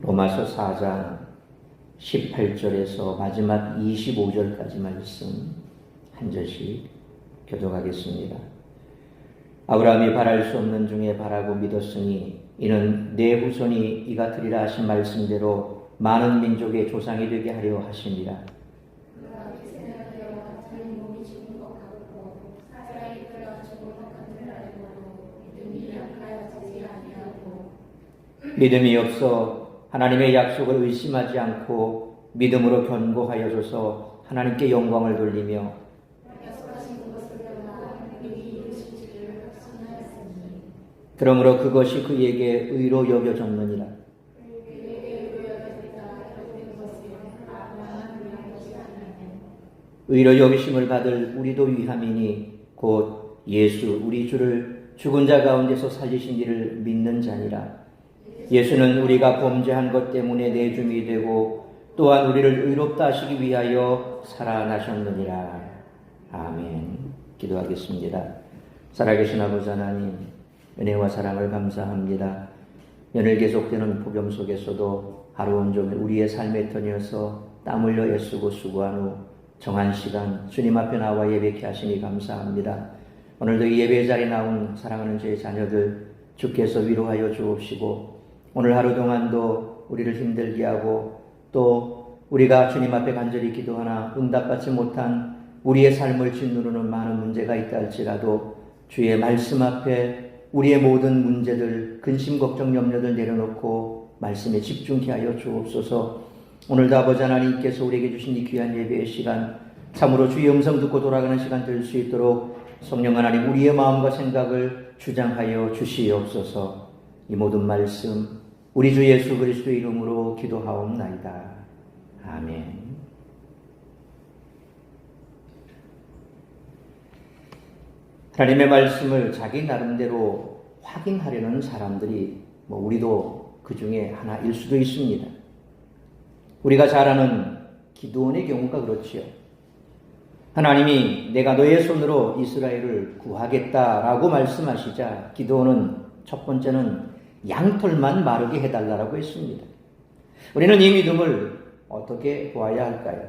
로마서 4장 18절에서 마지막 25절까지 말씀 한 절씩 교독하겠습니다. 아브라함이 바랄 수 없는 중에 바라고 믿었으니 이는 내 후손이 이같으리라 하신 말씀대로 많은 민족의 조상이 되게 하려 하심이라. 믿음이 없어 하나님의 약속을 의심하지 않고 믿음으로 견고하여져서 하나님께 영광을 돌리며 그러므로 그것이 그에게 의로 여겨졌느니라. 의로 여기심을 받을 우리도 위함이니 곧 예수 우리 주를 죽은 자 가운데서 살리신 이를 믿는 자니라. 예수는 우리가 범죄한 것 때문에 내줌이 되고 또한 우리를 의롭다 하시기 위하여 살아나셨느니라. 아멘. 기도하겠습니다. 살아계신 아버지 하나님, 은혜와 사랑을 감사합니다. 연일 계속되는 폭염 속에서도 하루 온종일 우리의 삶의 터이어서 땀 흘려 애쓰고 수고한 후 정한 시간 주님 앞에 나와 예배케 하시니 감사합니다. 오늘도 이 예배 자리에 나온 사랑하는 저의 자녀들 주께서 위로하여 주옵시고 오늘 하루 동안도 우리를 힘들게 하고 또 우리가 주님 앞에 간절히 기도하나 응답받지 못한 우리의 삶을 짓누르는 많은 문제가 있다 할지라도 주의 말씀 앞에 우리의 모든 문제들, 근심, 걱정, 염려들 내려놓고 말씀에 집중케 하여 주옵소서. 오늘도 아버지 하나님께서 우리에게 주신 이 귀한 예배의 시간 참으로 주의 음성 듣고 돌아가는 시간 될 수 있도록 성령 하나님 우리의 마음과 생각을 주장하여 주시옵소서. 이 모든 말씀 우리 주 예수 그리스도 이름으로 기도하옵나이다. 아멘. 하나님의 말씀을 자기 나름대로 확인하려는 사람들이 우리도 그 중에 하나일 수도 있습니다. 우리가 잘 아는 기드온의 경우가 그렇지요. 하나님이 내가 너의 손으로 이스라엘을 구하겠다라고 말씀하시자 기드온은 첫 번째는 양털만 마르게 해달라고 했습니다. 우리는 이 믿음을 어떻게 보아야 할까요?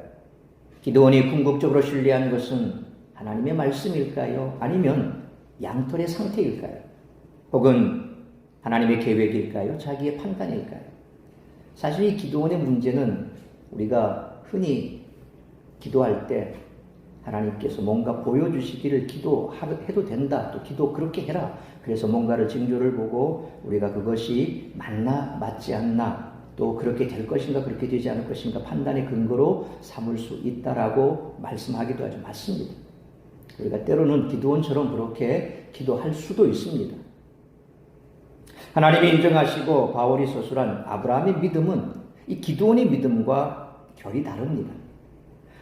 기드온이 궁극적으로 신뢰한 것은 하나님의 말씀일까요? 아니면 양털의 상태일까요? 혹은 하나님의 계획일까요? 자기의 판단일까요? 사실 이 기드온의 문제는 우리가 흔히 기도할 때 하나님께서 뭔가 보여주시기를 기도해도 된다. 또 기도 그렇게 해라. 그래서 뭔가를 징조를 보고 우리가 그것이 맞나 맞지 않나 또 그렇게 될 것인가 그렇게 되지 않을 것인가 판단의 근거로 삼을 수 있다라고 말씀하기도 하죠. 맞습니다. 우리가 때로는 기드온처럼 그렇게 기도할 수도 있습니다. 하나님이 인정하시고 바울이 서술한 아브라함의 믿음은 이 기드온의 믿음과 결이 다릅니다.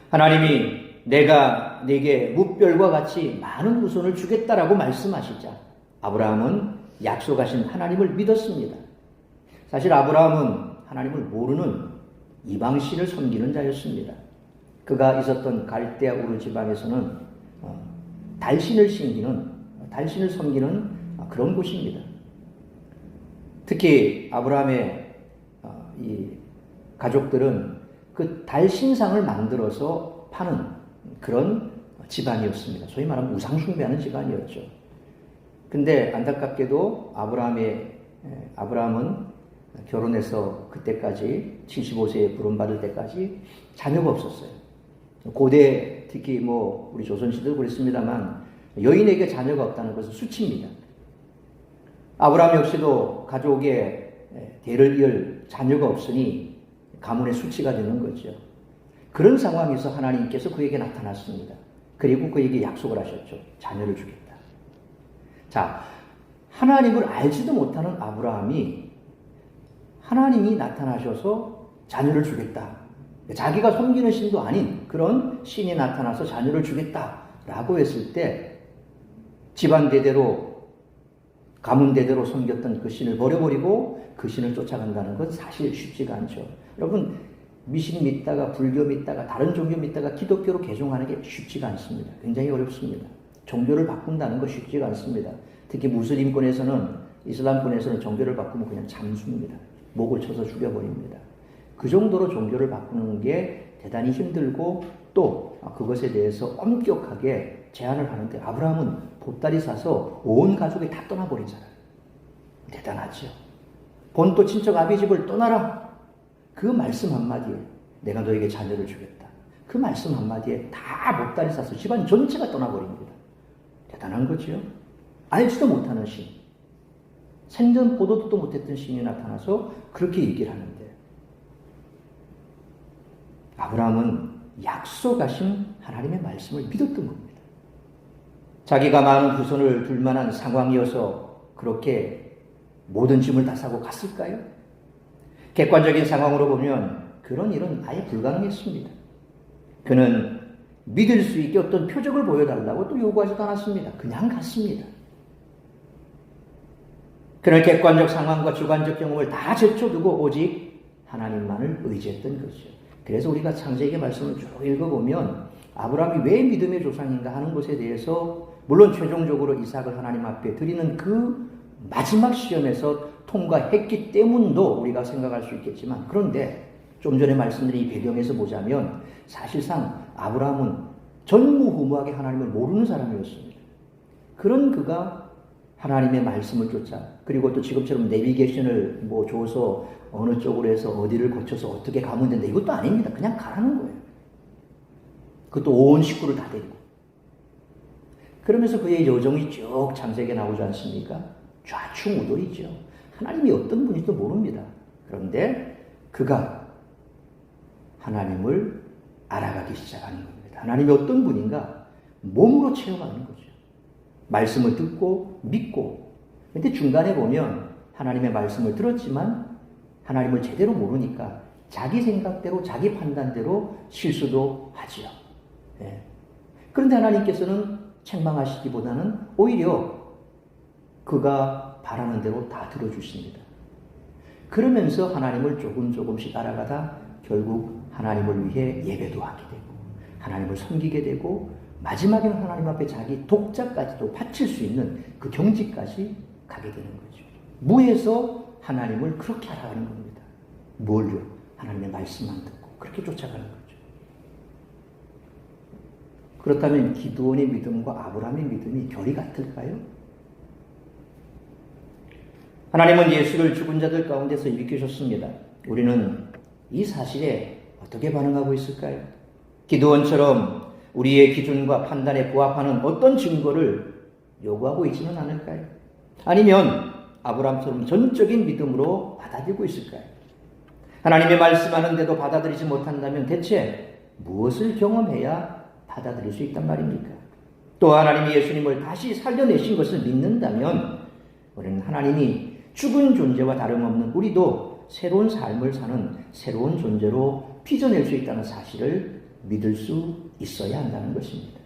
하나님이 내가 네게 뭇별과 같이 많은 후손을 주겠다라고 말씀하시자 아브라함은 약속하신 하나님을 믿었습니다. 사실 아브라함은 하나님을 모르는 이방신을 섬기는 자였습니다. 그가 있었던 갈대아 우르 지방에서는 달신을 섬기는 그런 곳입니다. 특히 아브라함의 이 가족들은 그 달신상을 만들어서 파는 그런 집안이었습니다. 소위 말하면 우상숭배하는 집안이었죠. 근데 안타깝게도 아브라함은 결혼해서 그때까지 75세에 부름받을 때까지 자녀가 없었어요. 고대 특히 우리 조선시대도 그랬습니다만 여인에게 자녀가 없다는 것은 수치입니다. 아브라함 역시도 가족의 대를 이을 자녀가 없으니 가문의 수치가 되는 거죠. 그런 상황에서 하나님께서 그에게 나타났습니다. 그리고 그에게 약속을 하셨죠. 자녀를 주겠다. 자, 하나님을 알지도 못하는 아브라함이 하나님이 나타나셔서 자녀를 주겠다. 자기가 섬기는 신도 아닌 그런 신이 나타나서 자녀를 주겠다라고 했을 때 집안 대대로 가문 대대로 섬겼던 그 신을 버려버리고 그 신을 쫓아간다는 건 사실 쉽지가 않죠. 여러분 미신 믿다가 불교 믿다가 다른 종교 믿다가 기독교로 개종하는 게 쉽지가 않습니다. 굉장히 어렵습니다. 종교를 바꾼다는 거 쉽지가 않습니다. 특히 무슬림권에서는 이슬람권에서는 종교를 바꾸면 그냥 잠수입니다. 목을 쳐서 죽여버립니다. 그 정도로 종교를 바꾸는 게 대단히 힘들고 또 그것에 대해서 엄격하게 제한을 하는데 아브라함은 보따리 싸서 온 가족이 다 떠나버리잖아요. 대단하죠. 본토 친척 아비 집을 떠나라. 그 말씀 한마디에 내가 너에게 자녀를 주겠다. 그 말씀 한마디에 다 보따리 싸서 집안 전체가 떠나버립니다. 대단한 거죠. 알지도 못하는 신. 생전 보도도 못했던 신이 나타나서 그렇게 얘기를 하는데 아브라함은 약속하신 하나님의 말씀을 믿었던 겁니다. 자기가 많은 후손을 둘 만한 상황이어서 그렇게 모든 짐을 다 싸고 갔을까요? 객관적인 상황으로 보면 그런 일은 아예 불가능했습니다. 그는 믿을 수 있게 어떤 표적을 보여달라고 또 요구하지도 않았습니다. 그냥 갔습니다. 그는 객관적 상황과 주관적 경험을 다 제쳐두고 오직 하나님만을 의지했던 것이죠. 그래서 우리가 창세기 말씀을 쭉 읽어보면 아브라함이 왜 믿음의 조상인가 하는 것에 대해서 물론 최종적으로 이삭을 하나님 앞에 드리는 그 마지막 시험에서 통과했기 때문도 우리가 생각할 수 있겠지만 그런데 좀 전에 말씀드린 이 배경에서 보자면 사실상 아브라함은 전무후무하게 하나님을 모르는 사람이었습니다. 그런 그가 하나님의 말씀을 쫓아 그리고 또 지금처럼 내비게이션을 줘서 어느 쪽으로 해서 어디를 거쳐서 어떻게 가면 된다 이것도 아닙니다. 그냥 가라는 거예요. 그것도 온 식구를 다 데리고. 그러면서 그의 여정이 쭉 창세기에 나오지 않습니까? 좌충우돌이죠. 하나님이 어떤 분인지도 모릅니다. 그런데 그가 하나님을 알아가기 시작하는 겁니다. 하나님이 어떤 분인가 몸으로 체험하는 거죠. 말씀을 듣고 믿고. 근데 중간에 보면 하나님의 말씀을 들었지만 하나님을 제대로 모르니까 자기 생각대로 자기 판단대로 실수도 하지요. 네. 그런데 하나님께서는 책망하시기보다는 오히려 그가 바라는 대로 다 들어주십니다. 그러면서 하나님을 조금씩 알아가다 결국 하나님을 위해 예배도 하게 되고 하나님을 섬기게 되고 마지막에는 하나님 앞에 자기 독자까지도 바칠 수 있는 그 경지까지 가게 되는 거죠. 무에서 하나님을 그렇게 알아가는 겁니다. 뭘요? 하나님의 말씀만 듣고 그렇게 쫓아가는 거죠. 그렇다면 기드온의 믿음과 아브라함의 믿음이 결이 같을까요? 하나님은 예수를 죽은 자들 가운데서 일으키셨습니다. 우리는 이 사실에 어떻게 반응하고 있을까요? 기드온처럼 우리의 기준과 판단에 부합하는 어떤 증거를 요구하고 있지는 않을까요? 아니면 아브라함처럼 전적인 믿음으로 받아들이고 있을까요? 하나님의 말씀하는데도 받아들이지 못한다면 대체 무엇을 경험해야 받아들일 수 있단 말입니까? 또 하나님이 예수님을 다시 살려내신 것을 믿는다면 우리는 하나님이 죽은 존재와 다름없는 우리도 새로운 삶을 사는 새로운 존재로 빚어낼 수 있다는 사실을 믿을 수 있어야 한다는 것입니다.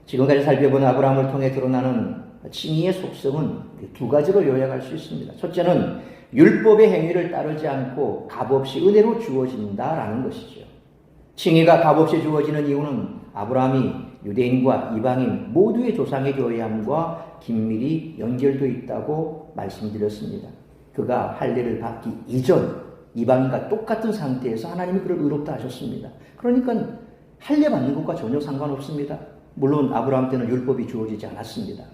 지금까지 살펴본 아브라함을 통해 드러나는 칭의의 속성은 두 가지로 요약할 수 있습니다. 첫째는 율법의 행위를 따르지 않고 값없이 은혜로 주어진다라는 것이죠. 칭의가 값없이 주어지는 이유는 아브라함이 유대인과 이방인 모두의 조상이 되어야 함과 긴밀히 연결되어 있다고 말씀드렸습니다. 그가 할례를 받기 이전 이방인과 똑같은 상태에서 하나님이 그를 의롭다 하셨습니다. 그러니까 할례 받는 것과 전혀 상관없습니다. 물론 아브라함 때는 율법이 주어지지 않았습니다.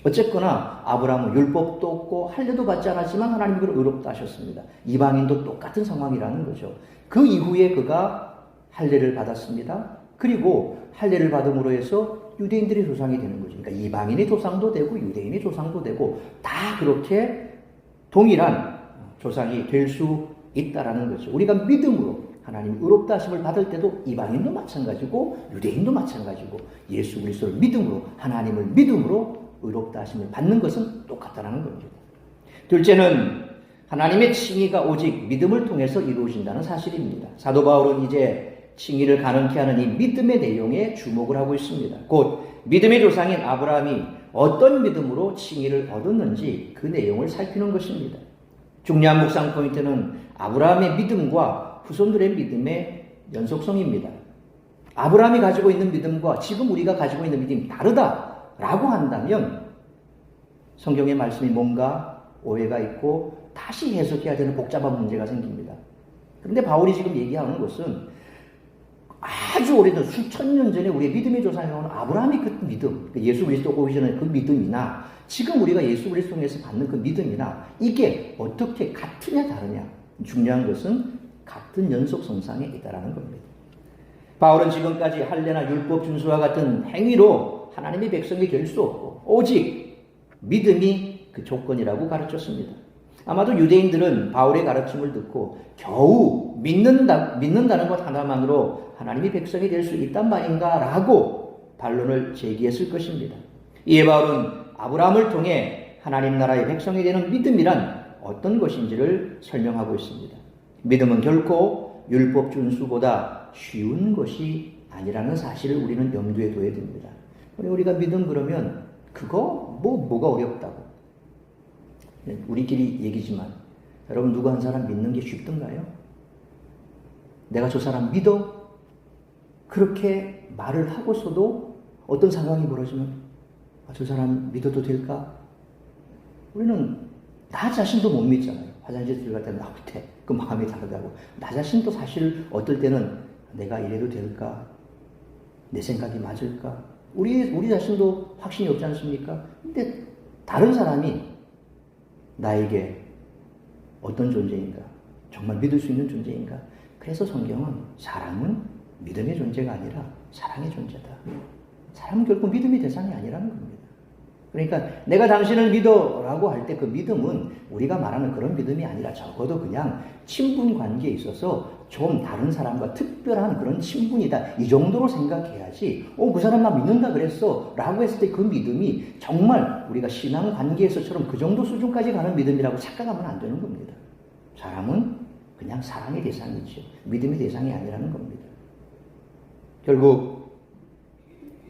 어쨌거나 아브라함은 율법도 없고 할례도 받지 않았지만 하나님이 그를 의롭다 하셨습니다. 이방인도 똑같은 상황이라는 거죠. 그 이후에 그가 할례를 받았습니다. 그리고 할례를 받음으로 해서 유대인들의 조상이 되는 거죠. 그러니까 이방인의 조상도 되고 유대인의 조상도 되고 다 그렇게 동일한 조상이 될 수 있다라는 거죠. 우리가 믿음으로 하나님 의롭다 하심을 받을 때도 이방인도 마찬가지고 유대인도 마찬가지고 예수 그리스도를 믿음으로 하나님을 믿음으로 의롭다 하심을 받는 것은 똑같다는 겁니다. 둘째는 하나님의 칭의가 오직 믿음을 통해서 이루어진다는 사실입니다. 사도 바울은 이제 칭의를 가능케 하는 이 믿음의 내용에 주목을 하고 있습니다. 곧 믿음의 조상인 아브라함이 어떤 믿음으로 칭의를 얻었는지 그 내용을 살피는 것입니다. 중요한 묵상 포인트는 아브라함의 믿음과 후손들의 믿음의 연속성입니다. 아브라함이 가지고 있는 믿음과 지금 우리가 가지고 있는 믿음이 다르다라고 한다면 성경의 말씀이 뭔가 오해가 있고 다시 해석해야 되는 복잡한 문제가 생깁니다. 그런데 바울이 지금 얘기하는 것은 아주 오래전 수천 년 전에 우리의 믿음의 조상이라는 아브라함의 그 믿음, 예수 그리스도가 오기 전에 그 믿음이나 지금 우리가 예수 그리스도 통해서 받는 그 믿음이나 이게 어떻게 같으냐 다르냐. 중요한 것은 같은 연속성상에 있다라는 겁니다. 바울은 지금까지 할례나 율법 준수와 같은 행위로 하나님의 백성이 될 수 없고 오직 믿음이 그 조건이라고 가르쳤습니다. 아마도 유대인들은 바울의 가르침을 듣고 겨우 믿는다는 것 하나만으로 하나님의 백성이 될 수 있단 말인가라고 반론을 제기했을 것입니다. 이에 바울은 아브라함을 통해 하나님 나라의 백성이 되는 믿음이란 어떤 것인지를 설명하고 있습니다. 믿음은 결코 율법 준수보다 쉬운 것이 아니라는 사실을 우리는 염두에 둬야 됩니다. 우리가 믿음 그러면 그거 뭐가 어렵다고. 우리끼리 얘기지만 여러분 누구 한 사람 믿는 게 쉽던가요? 내가 저 사람 믿어? 그렇게 말을 하고서도 어떤 상황이 벌어지면 저 사람 믿어도 될까? 우리는 나 자신도 못 믿잖아요. 화장실 들어갈 때 나 못해. 그 마음이 다르다고. 나 자신도 사실 어떨 때는 내가 이래도 될까? 내 생각이 맞을까? 우리 자신도 확신이 없지 않습니까? 근데 다른 사람이 나에게 어떤 존재인가? 정말 믿을 수 있는 존재인가? 그래서 성경은 사람은 믿음의 존재가 아니라 사랑의 존재다. 사람은 결국 믿음의 대상이 아니라는 겁니다. 그러니까 내가 당신을 믿어라고 할 때 그 믿음은 우리가 말하는 그런 믿음이 아니라 적어도 그냥 친분 관계에 있어서 좀 다른 사람과 특별한 그런 친분이다. 이 정도로 생각해야지 그 사람 나 믿는다 그랬어 라고 했을 때 그 믿음이 정말 우리가 신앙 관계에서처럼 그 정도 수준까지 가는 믿음이라고 착각하면 안 되는 겁니다. 사람은 그냥 사랑의 대상이죠. 믿음의 대상이 아니라는 겁니다. 결국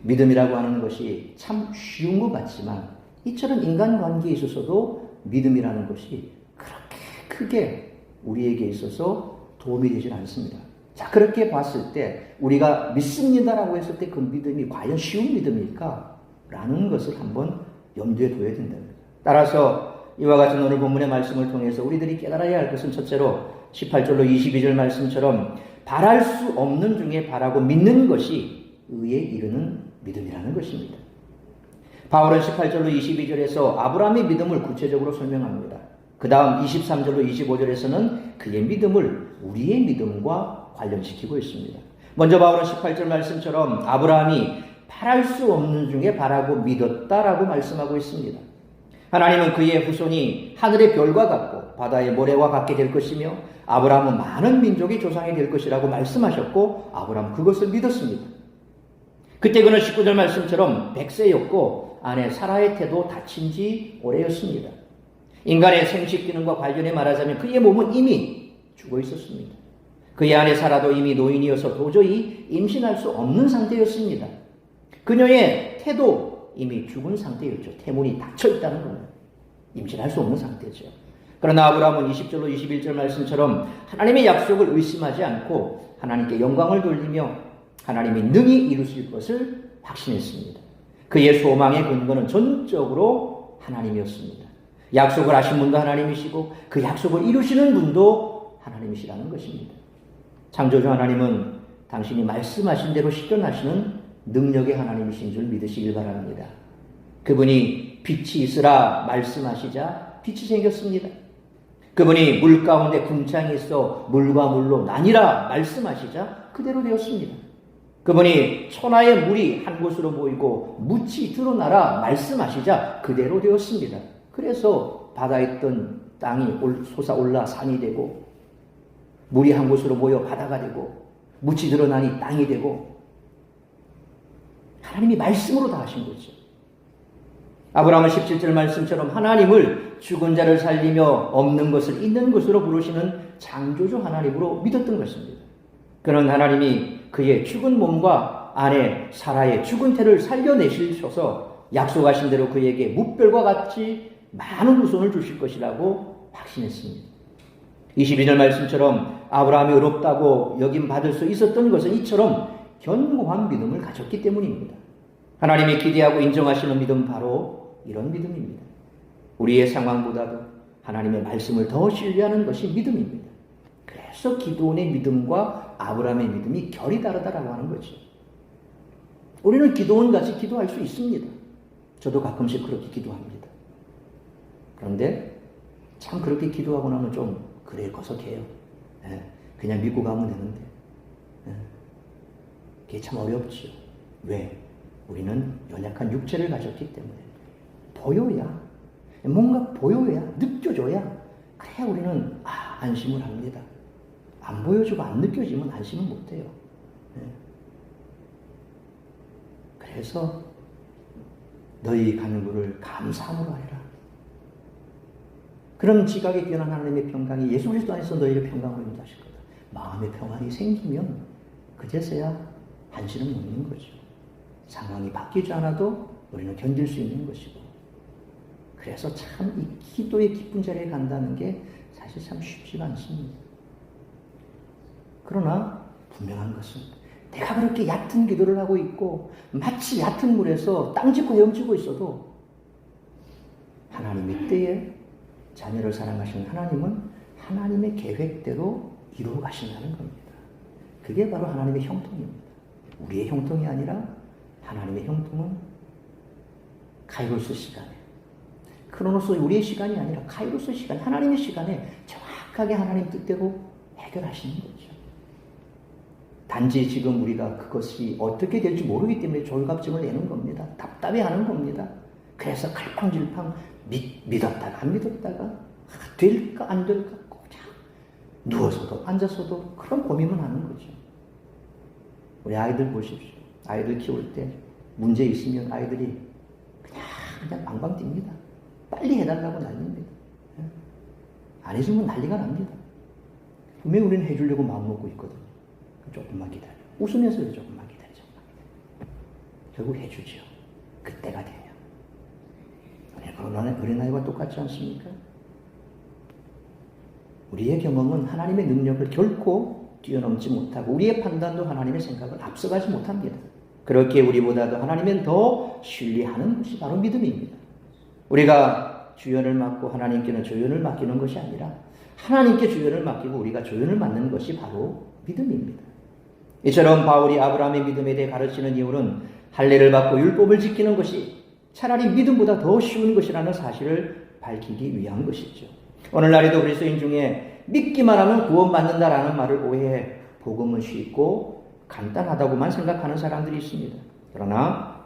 믿음이라고 하는 것이 참 쉬운 것 같지만 이처럼 인간관계에 있어서도 믿음이라는 것이 그렇게 크게 우리에게 있어서 도움이 되질 않습니다. 자, 그렇게 봤을 때 우리가 믿습니다라고 했을 때 그 믿음이 과연 쉬운 믿음일까? 라는 것을 한번 염두에 둬야 된답니다. 따라서 이와 같은 오늘 본문의 말씀을 통해서 우리들이 깨달아야 할 것은 첫째로 18절로 22절 말씀처럼 바랄 수 없는 중에 바라고 믿는 것이 의에 이르는 믿음이라는 것입니다. 바울은 18절로 22절에서 아브라함의 믿음을 구체적으로 설명합니다. 그 다음 23절로 25절에서는 그의 믿음을 우리의 믿음과 관련시키고 있습니다. 먼저 바울은 18절 말씀처럼 아브라함이 바랄 수 없는 중에 바라고 믿었다라고 말씀하고 있습니다. 하나님은 그의 후손이 하늘의 별과 같고 바다의 모래와 같게 될 것이며 아브라함은 많은 민족의 조상이 될 것이라고 말씀하셨고 아브라함은 그것을 믿었습니다. 그때 그는 19절 말씀처럼 100세였고 아내 사라의 태도 다친 지 오래였습니다. 인간의 생식 기능과 관련해 말하자면 그의 몸은 이미 죽어 있었습니다. 그의 아내 사라도 이미 노인이어서 도저히 임신할 수 없는 상태였습니다. 그녀의 태도 이미 죽은 상태였죠. 태문이 닫혀 있다는 겁니다. 임신할 수 없는 상태죠. 그러나 아브라함은 20절로 21절 말씀처럼 하나님의 약속을 의심하지 않고 하나님께 영광을 돌리며 하나님이 능히 이루실 것을 확신했습니다. 그의 소망의 근거는 전적으로 하나님이었습니다. 약속을 하신 분도 하나님이시고 그 약속을 이루시는 분도 하나님이시라는 것입니다. 창조주 하나님은 당신이 말씀하신 대로 실현하시는 능력의 하나님이신 줄 믿으시길 바랍니다. 그분이 빛이 있으라 말씀하시자 빛이 생겼습니다. 그분이 물 가운데 궁창이 있어 물과 물로 나뉘라 말씀하시자 그대로 되었습니다. 그분이 천하의 물이 한 곳으로 모이고 묻이 드러나라 말씀하시자 그대로 되었습니다. 그래서 바다에 있던 땅이 솟아올라 산이 되고 물이 한 곳으로 모여 바다가 되고 묻이 드러나니 땅이 되고 하나님이 말씀으로 다 하신 거죠. 아브라함은 17절 말씀처럼 하나님을 죽은 자를 살리며 없는 것을 있는 것으로 부르시는 창조주 하나님으로 믿었던 것입니다. 그는 하나님이 그의 죽은 몸과 아내 사라의 죽은 태를 살려내시셔서 약속하신 대로 그에게 뭇별과 같이 많은 후손을 주실 것이라고 확신했습니다. 22절 말씀처럼 아브라함이 의롭다고 여김받을 수 있었던 것은 이처럼 견고한 믿음을 가졌기 때문입니다. 하나님이 기대하고 인정하시는 믿음 바로 이런 믿음입니다. 우리의 상황보다도 하나님의 말씀을 더 신뢰하는 것이 믿음입니다. 그래서 기도원의 믿음과 아브라함의 믿음이 결이 다르다라고 하는 거죠. 우리는 기도원같이 기도할 수 있습니다. 저도 가끔씩 그렇게 기도합니다. 그런데 참 그렇게 기도하고 나면 좀 그래 거석해요. 그냥 믿고 가면 되는데 그게 참 어렵죠. 왜? 우리는 연약한 육체를 가졌기 때문에 보여야, 뭔가 보여야, 느껴져야 그래야 우리는 안심을 합니다. 안 보여주고 안 느껴지면 안심을 못해요. 그래서 너희 간구를 감사함으로 하라. 그럼 지각에 뛰어난 하나님의 평강이 예수 그리스도 안에서 너희를 평강으로 인도하실 거다. 마음의 평안이 생기면 그제서야 안심은 없는 거죠. 상황이 바뀌지 않아도 우리는 견딜 수 있는 것이고, 그래서 참 이 기도의 깊은 자리에 간다는 게 사실 참 쉽지가 않습니다. 그러나 분명한 것은 내가 그렇게 얕은 기도를 하고 있고 마치 얕은 물에서 땅 짚고 헤엄치고 있어도 하나님의 때에 자녀를 사랑하시는 하나님은 하나님의 계획대로 이루어 가신다는 겁니다. 그게 바로 하나님의 형통입니다. 우리의 형통이 아니라 하나님의 형통은 카이로스 시간에, 크로노스 우리의 시간이 아니라 카이로스 시간, 하나님의 시간에 정확하게 하나님 뜻대로 해결하시는 거죠. 단지 지금 우리가 그것이 어떻게 될지 모르기 때문에 졸갑증을 내는 겁니다. 답답해하는 겁니다. 그래서 갈팡질팡 믿었다가 안 믿었다가 될까 안 될까 고작 누워서도 앉아서도 그런 고민만 하는 거죠. 우리 아이들 보십시오. 아이들 키울 때 문제 있으면 아이들이 그냥 방방 뜁니다. 빨리 해달라고 난립니다. 안 해주면 난리가 납니다. 분명히 우리는 해주려고 마음먹고 있거든요. 조금만 기다려. 웃으면서 조금만 기다려. 결국 해주죠. 그때가 되면. 어린아이와 똑같지 않습니까? 우리의 경험은 하나님의 능력을 결코 뛰어넘지 못하고 우리의 판단도 하나님의 생각을 앞서가지 못합니다. 그렇게 우리보다도 하나님은 더 신뢰하는 것이 바로 믿음입니다. 우리가 주연을 맡고 하나님께는 조연을 맡기는 것이 아니라 하나님께 주연을 맡기고 우리가 조연을 맡는 것이 바로 믿음입니다. 이처럼 바울이 아브라함의 믿음에 대해 가르치는 이유는 할례를 받고 율법을 지키는 것이 차라리 믿음보다 더 쉬운 것이라는 사실을 밝히기 위한 것이죠. 오늘날에도 그리스도인 중에 믿기만 하면 구원받는다라는 말을 오해해 복음은 쉽고 간단하다고만 생각하는 사람들이 있습니다. 그러나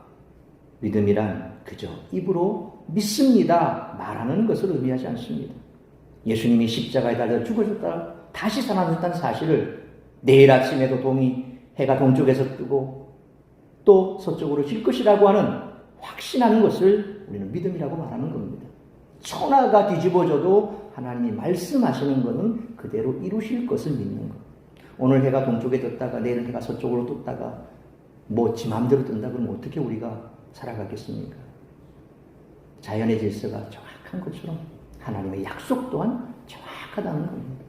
믿음이란 그저 입으로 믿습니다 말하는 것을 의미하지 않습니다. 예수님이 십자가에 달려 죽어졌다 다시 살아났다는 사실을 내일 아침에도 해가 동쪽에서 뜨고 또 서쪽으로 질 것이라고 하는 확신하는 것을 우리는 믿음이라고 말하는 겁니다. 천하가 뒤집어져도 하나님이 말씀하시는 것은 그대로 이루실 것을 믿는 것. 오늘 해가 동쪽에 떴다가 내일 해가 서쪽으로 떴다가 지 마음대로 뜬다 그러면 어떻게 우리가 살아가겠습니까? 자연의 질서가 정확한 것처럼 하나님의 약속 또한 정확하다는 겁니다.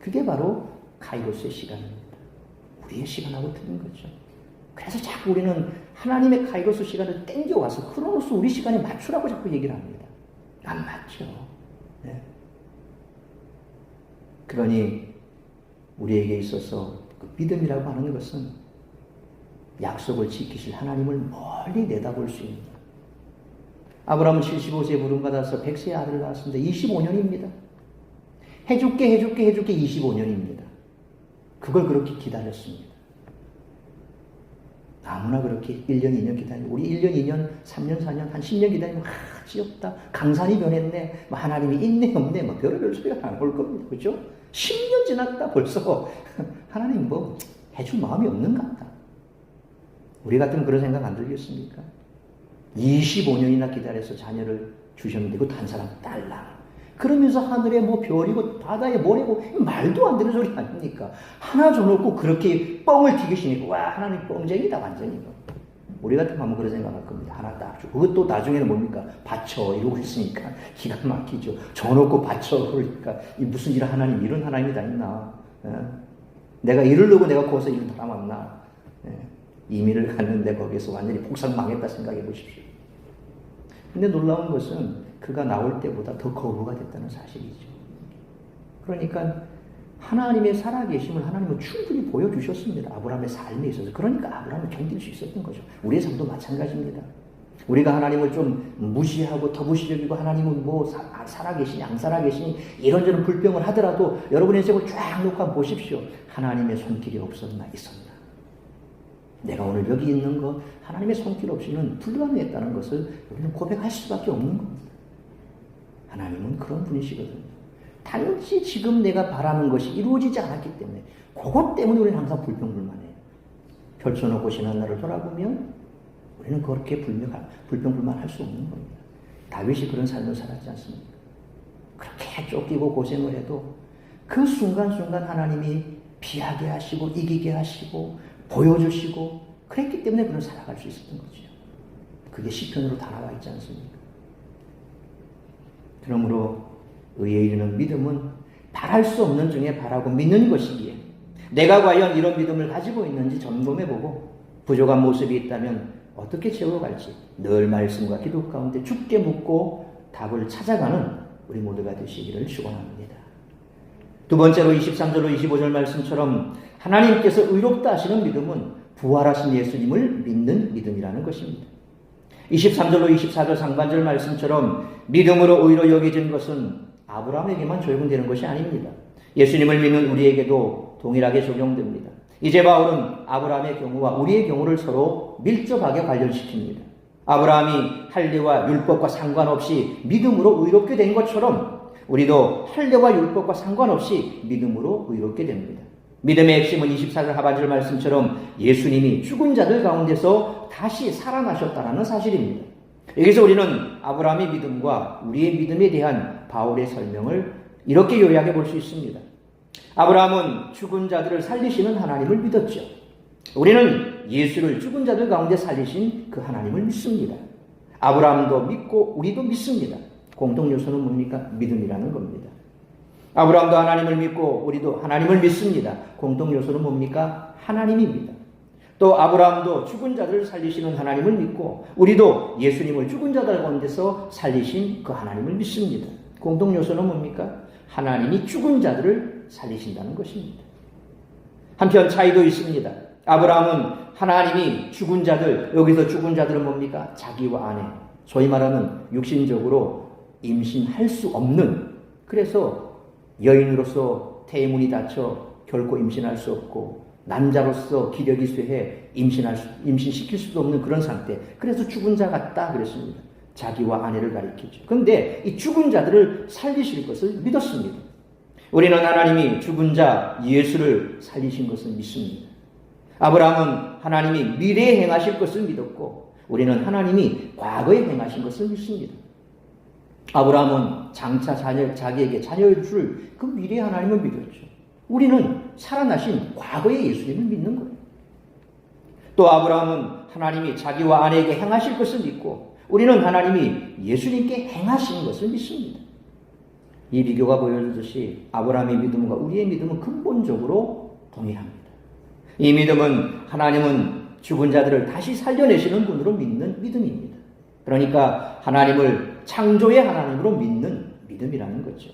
그게 바로 카이로스의 시간입니다. 우리의 시간하고 틀린 거죠. 그래서 자꾸 우리는 하나님의 카이로스 시간을 땡겨와서 크로노스 우리 시간에 맞추라고 자꾸 얘기를 합니다. 안 맞죠. 네. 그러니 우리에게 있어서 그 믿음이라고 하는 것은 약속을 지키실 하나님을 멀리 내다볼 수 있는, 아브라함은 75세에 부름받아서 100세의 아들을 낳았습니다. 25년입니다. 해줄게 25년입니다. 그걸 그렇게 기다렸습니다. 아무나 그렇게 1년, 2년 기다리고, 우리 1년, 2년, 3년, 4년, 한 10년 기다리면, 지겹다. 강산이 변했네. 하나님이 있네, 없네. 별의별 소리가 안 올 겁니다. 그죠? 10년 지났다. 벌써. 하나님 해줄 마음이 없는 것 같다. 우리 같으면 그런 생각 안 들겠습니까? 25년이나 기다려서 자녀를 주셨는데, 그것도 한 사람 딸랑. 그러면서 하늘에 별이고 바다에 모래고 말도 안 되는 소리 아닙니까? 하나 줘놓고 그렇게 뻥을 튀기시니까 와, 하나님 뻥쟁이다 완전히. 우리 같으면 한번 그런 생각할 겁니다. 하나 딱 주고 그것도 나중에는 뭡니까? 바쳐 이러고 있으니까 기가 막히죠. 줘놓고 바쳐 그러니까 무슨 일을 하나님, 이런 하나님이 다 있나? 내가 이러려고 내가 거기서 일을 달아왔나? 이민을 갔는데 거기서 완전히 폭삭 망했다 생각해 보십시오. 근데 놀라운 것은 그가 나올 때보다 더 거부가 됐다는 사실이죠. 그러니까 하나님의 살아계심을 하나님은 충분히 보여주셨습니다. 아브라함의 삶에 있어서. 그러니까 아브라함을 견딜 수 있었던 거죠. 우리의 삶도 마찬가지입니다. 우리가 하나님을 좀 무시하고 터부시적이고 하나님은 뭐 살아계시니 안 살아계시니 이런저런 불평을 하더라도 여러분의 인생을 쫙 놓고 한번 보십시오. 하나님의 손길이 없었나 있었나. 내가 오늘 여기 있는 것 하나님의 손길 없이는 불가능했다는 것을 우리는 고백할 수밖에 없는 겁니다. 하나님은 그런 분이시거든요. 단지 지금 내가 바라는 것이 이루어지지 않았기 때문에 그것 때문에 우리는 항상 불평불만해요. 펼쳐놓고 지난날을 돌아보면 우리는 그렇게 불평불만할 수 없는 겁니다. 다윗이 그런 삶을 살았지 않습니까? 그렇게 쫓기고 고생을 해도 그 순간순간 하나님이 피하게 하시고 이기게 하시고 보여주시고 그랬기 때문에 그런 살아갈 수 있었던 거죠. 그게 시편으로 다 나와 있지 않습니까? 그러므로 의에 이르는 믿음은 바랄 수 없는 중에 바라고 믿는 것이기에 내가 과연 이런 믿음을 가지고 있는지 점검해보고 부족한 모습이 있다면 어떻게 채워갈지 늘 말씀과 기도 가운데 죽게 묻고 답을 찾아가는 우리 모두가 되시기를 축원합니다. 두 번째로 23절로 25절 말씀처럼 하나님께서 의롭다 하시는 믿음은 부활하신 예수님을 믿는 믿음이라는 것입니다. 23절로 24절 상반절 말씀처럼 믿음으로 의로 여겨진 것은 아브라함에게만 적용되는 것이 아닙니다. 예수님을 믿는 우리에게도 동일하게 적용됩니다. 이제 바울은 아브라함의 경우와 우리의 경우를 서로 밀접하게 관련시킵니다. 아브라함이 할례와 율법과 상관없이 믿음으로 의롭게 된 것처럼 우리도 할례와 율법과 상관없이 믿음으로 의롭게 됩니다. 믿음의 핵심은 24절 하반절 말씀처럼 예수님이 죽은 자들 가운데서 다시 살아나셨다는 사실입니다. 여기서 우리는 아브라함의 믿음과 우리의 믿음에 대한 바울의 설명을 이렇게 요약해 볼 수 있습니다. 아브라함은 죽은 자들을 살리시는 하나님을 믿었죠. 우리는 예수를 죽은 자들 가운데 살리신 그 하나님을 믿습니다. 아브라함도 믿고 우리도 믿습니다. 공동 요소는 뭡니까? 믿음이라는 겁니다. 아브라함도 하나님을 믿고 우리도 하나님을 믿습니다. 공동 요소는 뭡니까? 하나님입니다. 또 아브라함도 죽은 자들을 살리시는 하나님을 믿고 우리도 예수님을 죽은 자들 가운데서 살리신 그 하나님을 믿습니다. 공동 요소는 뭡니까? 하나님이 죽은 자들을 살리신다는 것입니다. 한편 차이도 있습니다. 아브라함은 하나님이 죽은 자들, 여기서 죽은 자들은 뭡니까? 자기와 아내, 소위 말하는 육신적으로 임신할 수 없는, 그래서 여인으로서 태문이 닫혀 결코 임신할 수 없고 남자로서 기력이 쇠해 임신시킬 수도 없는 그런 상태. 그래서 죽은 자 같다 그랬습니다. 자기와 아내를 가리키죠. 그런데 이 죽은 자들을 살리실 것을 믿었습니다. 우리는 하나님이 죽은 자 예수를 살리신 것을 믿습니다. 아브라함은 하나님이 미래에 행하실 것을 믿었고 우리는 하나님이 과거에 행하신 것을 믿습니다. 아브라함은 장차 자기에게 자녀를 줄 그 미래의 하나님을 믿었죠. 우리는 살아나신 과거의 예수님을 믿는 거예요. 또 아브라함은 하나님이 자기와 아내에게 행하실 것을 믿고 우리는 하나님이 예수님께 행하신 것을 믿습니다. 이 비교가 보여주듯이 아브라함의 믿음과 우리의 믿음은 근본적으로 동일합니다. 이 믿음은 하나님은 죽은 자들을 다시 살려내시는 분으로 믿는 믿음입니다. 그러니까 하나님을 창조의 하나님으로 믿는 믿음이라는 거죠.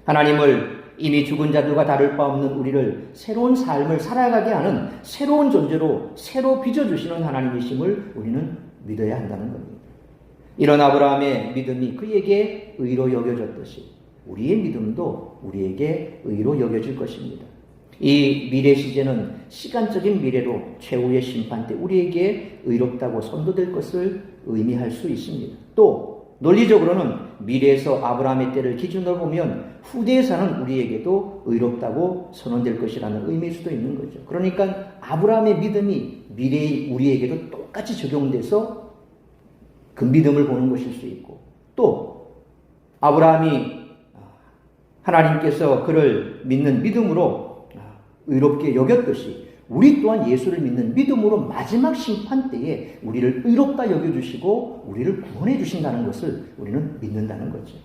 하나님을 이미 죽은 자들과 다를 바 없는 우리를 새로운 삶을 살아가게 하는 새로운 존재로 새로 빚어주시는 하나님이심을 우리는 믿어야 한다는 겁니다. 이런 아브라함의 믿음이 그에게 의로 여겨졌듯이 우리의 믿음도 우리에게 의로 여겨질 것입니다. 이 미래 시제는 시간적인 미래로 최후의 심판 때 우리에게 의롭다고 선도될 것을 의미할 수 있습니다. 또 논리적으로는 미래에서 아브라함의 때를 기준으로 보면 후대에 사는 우리에게도 의롭다고 선언될 것이라는 의미일 수도 있는 거죠. 그러니까 아브라함의 믿음이 미래의 우리에게도 똑같이 적용돼서 그 믿음을 보는 것일 수 있고 또 아브라함이 하나님께서 그를 믿는 믿음으로 의롭게 여겼듯이 우리 또한 예수를 믿는 믿음으로 마지막 심판 때에 우리를 의롭다 여겨주시고 우리를 구원해 주신다는 것을 우리는 믿는다는 거죠.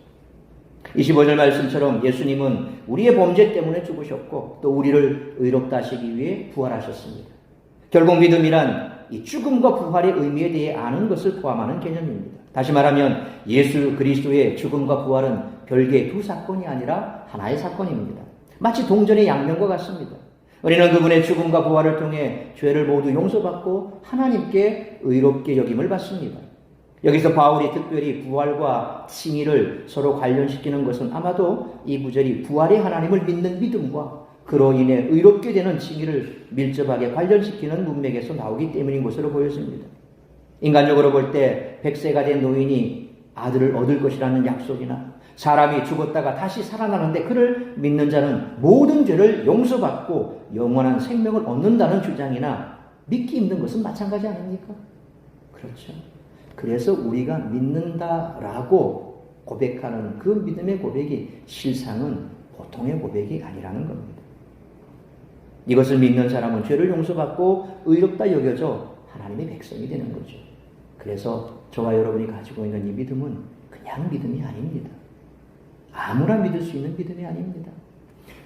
25절 말씀처럼 예수님은 우리의 범죄 때문에 죽으셨고 또 우리를 의롭다 하시기 위해 부활하셨습니다. 결국 믿음이란 이 죽음과 부활의 의미에 대해 아는 것을 포함하는 개념입니다. 다시 말하면 예수 그리스도의 죽음과 부활은 별개의 두 사건이 아니라 하나의 사건입니다. 마치 동전의 양면과 같습니다. 우리는 그분의 죽음과 부활을 통해 죄를 모두 용서받고 하나님께 의롭게 여김을 받습니다. 여기서 바울이 특별히 부활과 칭의를 서로 관련시키는 것은 아마도 이 구절이 부활의 하나님을 믿는 믿음과 그로 인해 의롭게 되는 칭의를 밀접하게 관련시키는 문맥에서 나오기 때문인 것으로 보여집니다. 인간적으로 볼 때 100세가 된 노인이 아들을 얻을 것이라는 약속이나 사람이 죽었다가 다시 살아나는데 그를 믿는 자는 모든 죄를 용서받고 영원한 생명을 얻는다는 주장이나 믿기 힘든 것은 마찬가지 아닙니까? 그렇죠. 그래서 우리가 믿는다라고 고백하는 그 믿음의 고백이 실상은 보통의 고백이 아니라는 겁니다. 이것을 믿는 사람은 죄를 용서받고 의롭다 여겨져 하나님의 백성이 되는 거죠. 그래서 저와 여러분이 가지고 있는 이 믿음은 그냥 믿음이 아닙니다. 아무나 믿을 수 있는 믿음이 아닙니다.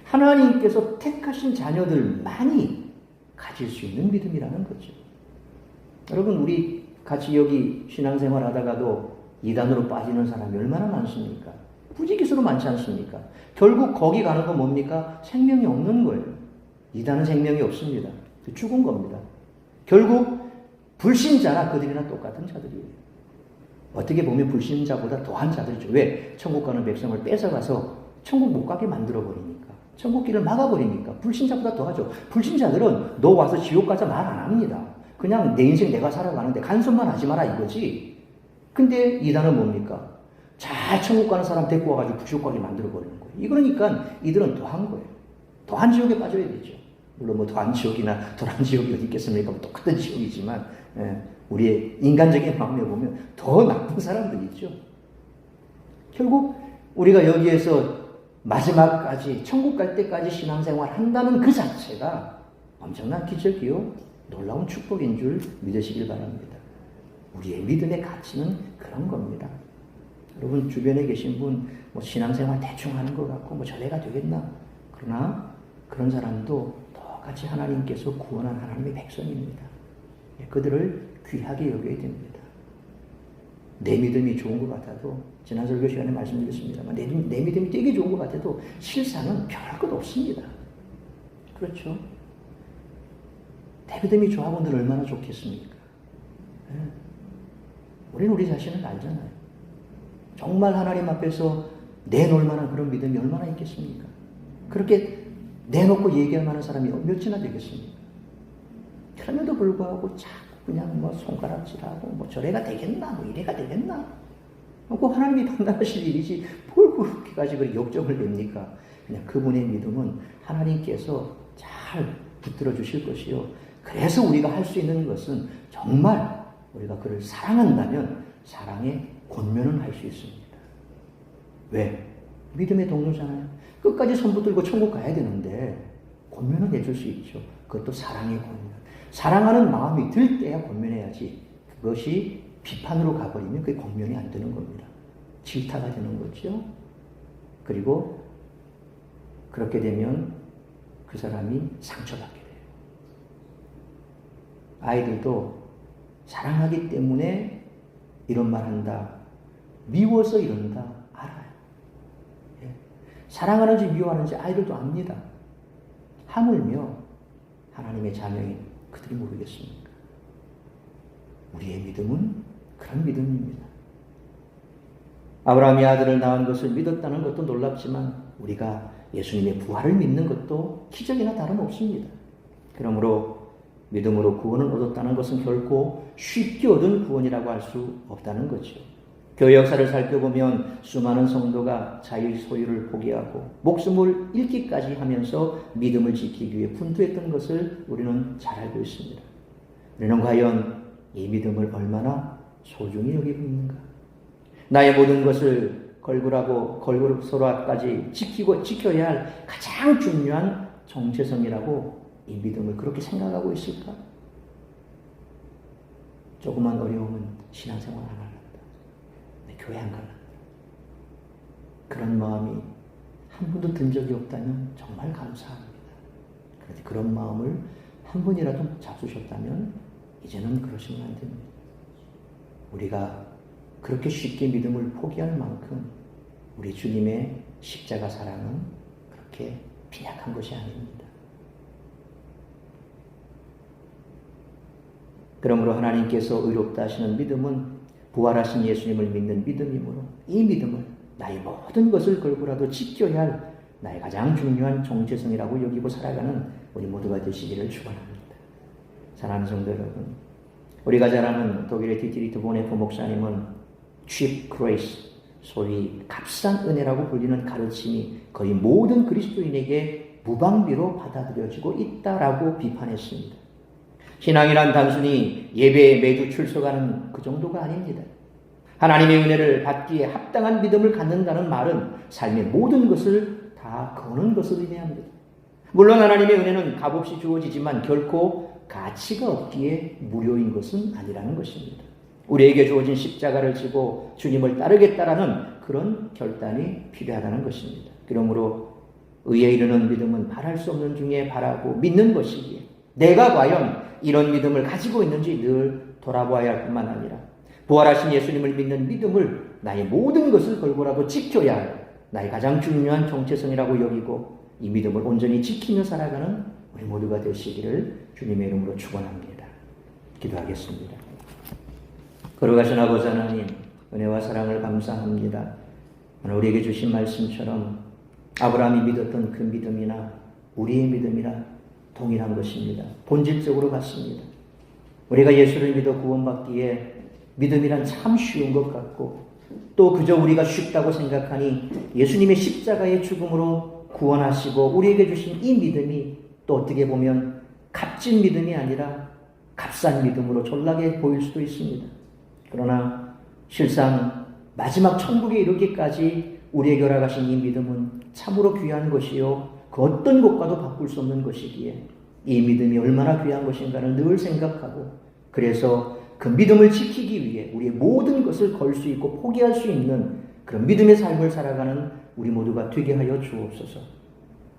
하나님께서 택하신 자녀들만이 가질 수 있는 믿음이라는 거죠. 여러분, 우리 같이 여기 신앙생활 하다가도 이단으로 빠지는 사람이 얼마나 많습니까? 부지기수로 많지 않습니까? 결국 거기 가는 건 뭡니까? 생명이 없는 거예요. 이단은 생명이 없습니다. 죽은 겁니다. 결국 불신자나 그들이나 똑같은 자들이에요. 어떻게 보면 불신자보다 더한 자들이죠. 왜? 천국 가는 백성을 뺏어가서 천국 못 가게 만들어버리니까. 천국 길을 막아버리니까. 불신자보다 더하죠. 불신자들은 너 와서 지옥 가자 말 안 합니다. 그냥 내 인생 내가 살아가는데 간섭만 하지 마라 이거지. 근데 이단은 뭡니까? 잘 천국 가는 사람 데리고 와가지고 지옥 가게 만들어버리는 거예요. 이러니까 이들은 더한 거예요. 더한 지옥에 빠져야 되죠. 물론 뭐 더한 지옥이나 덜한 지옥이 어디 있겠습니까? 뭐 똑같은 지옥이지만 우리의 인간적인 마음에 보면 더 나쁜 사람들이 있죠. 결국 우리가 여기에서 마지막까지 천국 갈 때까지 신앙생활 한다는 그 자체가 엄청난 기적이요 놀라운 축복인 줄 믿으시길 바랍니다. 우리의 믿음의 가치는 그런 겁니다. 여러분 주변에 계신 분 뭐 신앙생활 대충 하는 것 같고 뭐 저래가 되겠나? 그러나 그런 사람도 똑같이 하나님께서 구원한 하나님의 백성입니다. 그들을 귀하게 여겨야 됩니다. 내 믿음이 좋은 것 같아도 지난 설교 시간에 말씀드렸습니다만 내 믿음이 되게 좋은 것 같아도 실상은 별것 없습니다. 그렇죠? 내 믿음이 좋아하고는 얼마나 좋겠습니까? 우리는 우리 자신을 알잖아요. 정말 하나님 앞에서 내놓을 만한 그런 믿음이 얼마나 있겠습니까? 그렇게 내놓고 얘기할 만한 사람이 몇이나 되겠습니까? 그럼에도 불구하고 자꾸 그냥 뭐 손가락질하고 뭐 저래가 되겠나 뭐 이래가 되겠나 그 하나님이 판단하실 일이지 뭘 그렇게까지 그 역정을 냅니까? 그냥 그분의 믿음은 하나님께서 잘 붙들어 주실 것이요. 그래서 우리가 할 수 있는 것은 정말 우리가 그를 사랑한다면 사랑의 권면은 할 수 있습니다. 왜? 믿음의 동료잖아요. 끝까지 손 붙들고 천국 가야 되는데 권면은 해줄 수 있죠. 그것도 사랑의 권면. 사랑하는 마음이 들 때야 권면해야지. 그것이 비판으로 가버리면 그게 권면이 안 되는 겁니다. 질타가 되는 거죠. 그리고 그렇게 되면 그 사람이 상처받게 돼요. 아이들도 사랑하기 때문에 이런 말 한다. 미워서 이런다. 알아요. 예. 사랑하는지 미워하는지 아이들도 압니다. 하물며 하나님의 자녀인 그들이 모르겠습니까? 우리의 믿음은 그런 믿음입니다. 아브라함이 아들을 낳은 것을 믿었다는 것도 놀랍지만 우리가 예수님의 부활을 믿는 것도 기적이나 다름없습니다. 그러므로 믿음으로 구원을 얻었다는 것은 결코 쉽게 얻은 구원이라고 할 수 없다는 거죠. 교회 역사를 살펴보면 수많은 성도가 자기 소유를 포기하고 목숨을 잃기까지 하면서 믿음을 지키기 위해 분투했던 것을 우리는 잘 알고 있습니다. 우리는 과연 이 믿음을 얼마나 소중히 여기고 있는가? 나의 모든 것을 걸고서로 앞까지 지켜야 할 가장 중요한 정체성이라고 이 믿음을 그렇게 생각하고 있을까? 조그만 어려움은 신앙생활 안 할란다. 내 교회 안 갈란다. 그런 마음이 한 번도 든 적이 없다면 정말 감사합니다. 그런데 그런 마음을 한 번이라도 잡수셨다면 이제는 그러시면 안 됩니다. 우리가 그렇게 쉽게 믿음을 포기할 만큼 우리 주님의 십자가 사랑은 그렇게 빈약한 것이 아닙니다. 그러므로 하나님께서 의롭다 하시는 믿음은 부활하신 예수님을 믿는 믿음이므로 이 믿음을 나의 모든 것을 걸고라도 지켜야 할 나의 가장 중요한 정체성이라고 여기고 살아가는 우리 모두가 되시기를 축원합니다. 사랑하는 성도 여러분, 우리가 잘 아는 독일의 디트리트 보네프 목사님은 cheap grace, 소위 값싼 은혜라고 불리는 가르침이 거의 모든 그리스도인에게 무방비로 받아들여지고 있다라고 비판했습니다. 신앙이란 단순히 예배에 매주 출석하는 그 정도가 아닙니다. 하나님의 은혜를 받기에 합당한 믿음을 갖는다는 말은 삶의 모든 것을 다 거는 것을 의미합니다. 물론 하나님의 은혜는 값없이 주어지지만 결코 가치가 없기에 무료인 것은 아니라는 것입니다. 우리에게 주어진 십자가를 지고 주님을 따르겠다라는 그런 결단이 필요하다는 것입니다. 그러므로 의에 이르는 믿음은 바랄 수 없는 중에 바라고 믿는 것이기에 내가 과연 이런 믿음을 가지고 있는지 늘 돌아보아야 할 뿐만 아니라 부활하신 예수님을 믿는 믿음을 나의 모든 것을 걸고라도 지켜야 할 나의 가장 중요한 정체성이라고 여기고 이 믿음을 온전히 지키며 살아가는 우리 모두가 되시기를 주님의 이름으로 축원합니다. 기도하겠습니다. 거룩하신 아버지 하나님, 은혜와 사랑을 감사합니다. 오늘 우리에게 주신 말씀처럼 아브라함이 믿었던 그 믿음이나 우리의 믿음이나 동일한 것입니다. 본질적으로 같습니다. 우리가 예수를 믿어 구원받기에 믿음이란 참 쉬운 것 같고 또 그저 우리가 쉽다고 생각하니 예수님의 십자가의 죽음으로 구원하시고 우리에게 주신 이 믿음이 또 어떻게 보면 값진 믿음이 아니라 값싼 믿음으로 졸라게 보일 수도 있습니다. 그러나 실상 마지막 천국에 이르기까지 우리에게 허락하신 이 믿음은 참으로 귀한 것이요 그 어떤 것과도 바꿀 수 없는 것이기에 이 믿음이 얼마나 귀한 것인가를 늘 생각하고 그래서 그 믿음을 지키기 위해 우리의 모든 것을 걸 수 있고 포기할 수 있는 그런 믿음의 삶을 살아가는 우리 모두가 되게 하여 주옵소서.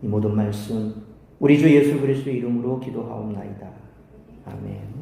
이 모든 말씀 우리 주 예수 그리스도의 이름으로 기도하옵나이다. 아멘.